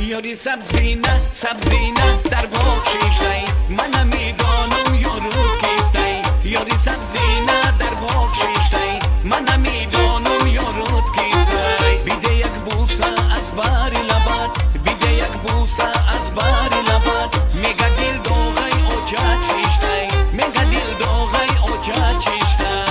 یاری سبزینه سبزینه در باغ شیشتای من میدانم یارود کیستای یاری سبزینه در باغ شیشتای من میدانم یارود کیستای بیده یک بوسه از بار لبات بیده یک بوسه از بار لبات میگه دل دوغای اوچا چیشتای میگه دل دوغای اوچا چیشتای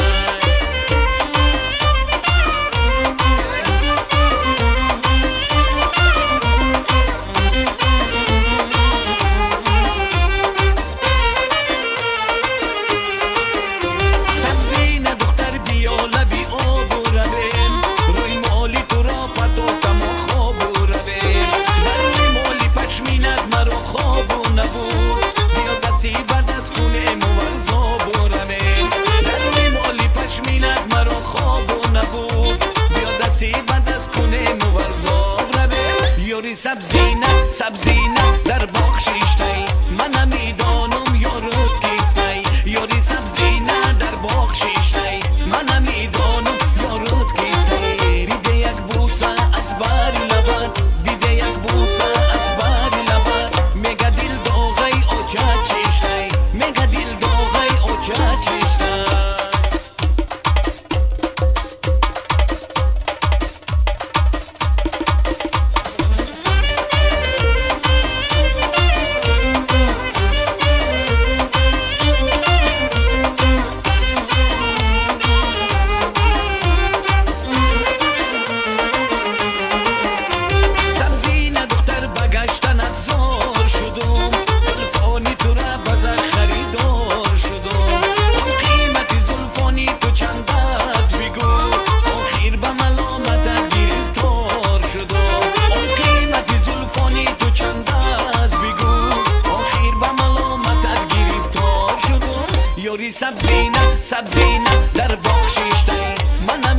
سبزینه سبزینه در باغ شیشتای من میدانم یارود کیستای یاری سبزینه در باغ شیشتای من میدانم یارود کیستای بیده یک بوسه از بار لبات بیده یک بوسه از بار لبات میگه دل دوغای اوچا چیشتای میگه دل دوغای اوچا چیشتای سبزینه سبزینه در باغ شیشتای من